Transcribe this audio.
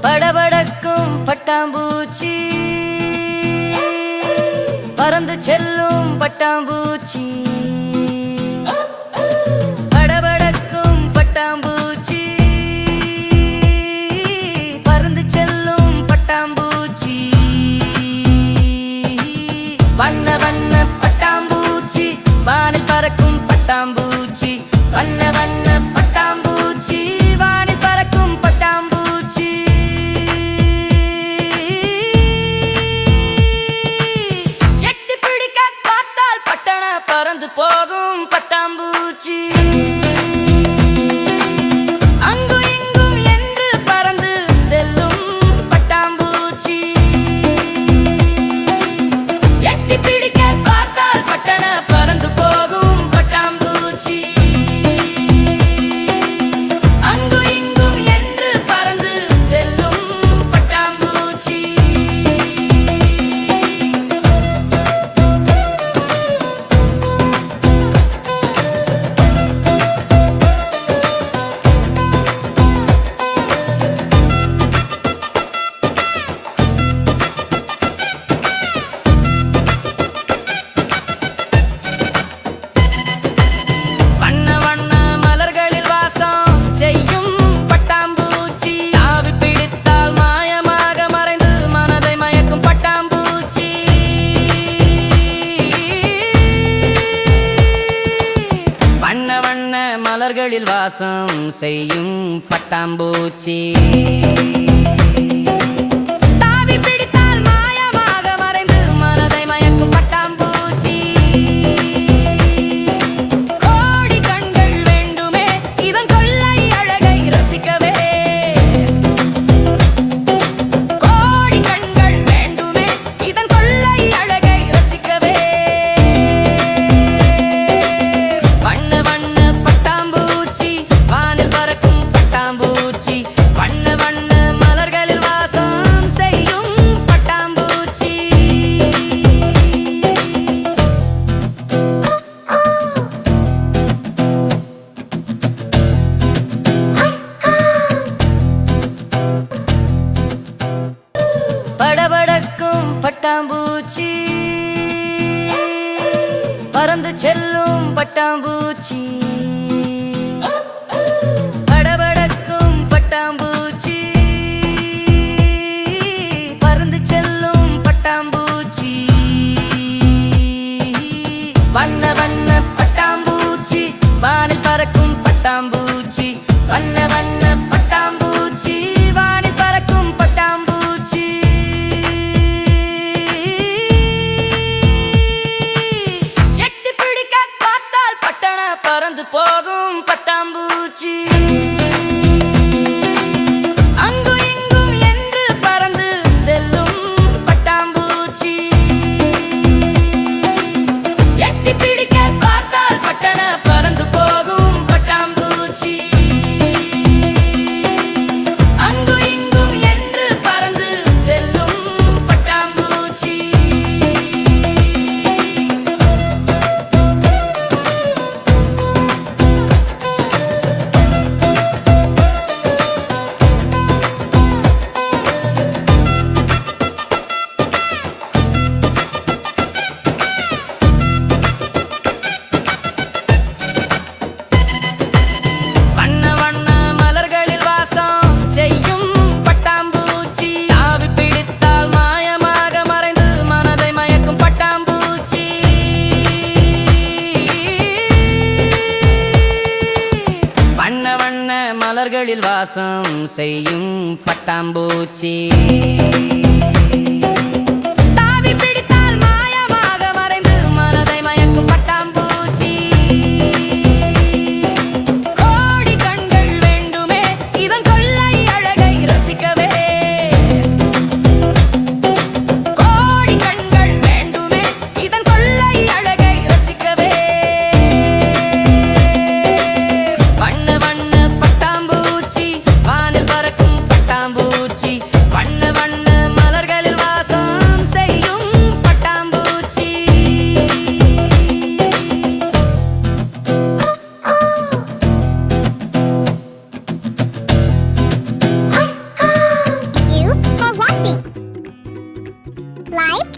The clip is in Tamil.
படபடக்கும் பட்டாம்பூச்சி பறந்து செல்லும் பட்டாம்பூச்சி படபடக்கும் பட்டாம்பூச்சி பறந்து செல்லும் பட்டாம்பூச்சி வண்ண வண்ண பட்டாம்பூச்சி வானில் பறக்கும் பட்டாம்பூச்சி வண்ண வண்ண பட்டாம்பூச்சி வானில் பறக்கும் பட்டாம்பூச்சி எட்டி பிடிக்க பார்த்தால் பட்டண பறந்து போகும் பட்டாம்பூச்சி அங்கும் இங்கும் என்று பறந்து செல்லும் பட்டாம்பூச்சி எட்டி பிடிக்க பார்த்தால் பட்டண பறந்து போகும் பட்டாம்பூச்சி அங்கும் இங்கும் என்று பறந்து செல்லும் பட்டாம்பூச்சி வண்ண வண்ண மலர்களில் வாசம் செய்யும் பட்டாம்பூச்சி ஆவி பிடித்தால் மாயமாக மறைந்து மனதை மயக்கும் பட்டாம்பூச்சி வண்ண வண்ண மலர்களில் வாசம் செய்யும் பட்டாம்பூச்சி தாவி பிடித்தால் மாயமாக மறைந்து மனதை மயக்கும் பட்டாம்பூச்சி கோடி கண்கள் வேண்டுமே இதன் கொள்ளை அழகை ரசிக்கவே கோடி கண்கள் வேண்டுமே இதன் கொள்ளை அழகை ரசிக்கவே வண்ண வண்ண பட்டாம்பூச்சி வானில் பறக்கும் பட்டாம்பூச்சி வண்ண வண்ண மலர்களில் வாசம் செய்யும் பட்டாம்பூச்சி படபடக்கும் பட்டாம்பூச்சி பறந்து செல்லும் பட்டாம்பூச்சி படபடக்கும் பட்டாம்பூச்சி பறந்து செல்லும் பட்டாம்பூச்சி வண்ண வண்ண பட்டாம்பூச்சி வானில் பறக்கும் பட்டாம்பூச்சி வண்ண வண்ண பட்டாம்பூச்சி வானில் பறக்கும் பட்டாம்பூச்சி எட்டி பிடிக்க பார்த்தால் பட்டண பறந்து போகும் பட்டாம்பூச்சி அங்கும் இங்கும் என்று பறந்து செல்லும் பட்டாம்பூச்சி எட்டி பிடிக்க பார்த்தால் பட்டண பறந்து போகும் பட்டாம்பூச்சி அங்கும் இங்கும் என்று பறந்து செல்லும் பட்டாம்பூச்சி வண்ண வண்ண மலர்களில் வாசம் செய்யும் பட்டாம்பூச்சி ஆவி பிடித்தால் மாயமாக மறைந்து மனதை மயக்கும் பட்டாம்பூச்சி வண்ண வண்ண மலர்களில் வாசம் செய்யும் பட்டாம்பூச்சி தாவி பிடித்தால் மாயமாக மறைந்து மனதை மயக்கும் பட்டாம்பூச்சி கோடி கண்கள் வேண்டுமே இதன் கொள்ளை அழகை ரசிக்கவே கோடி கண்கள் வேண்டுமே இதன் கொள்ளை அழகை ரசிக்கவே வண்ண வண்ண பட்டாம்பூச்சி வானில் பறக்கும் பட்டாம்பூச்சி வண்ண வண்ண மலர்கள் like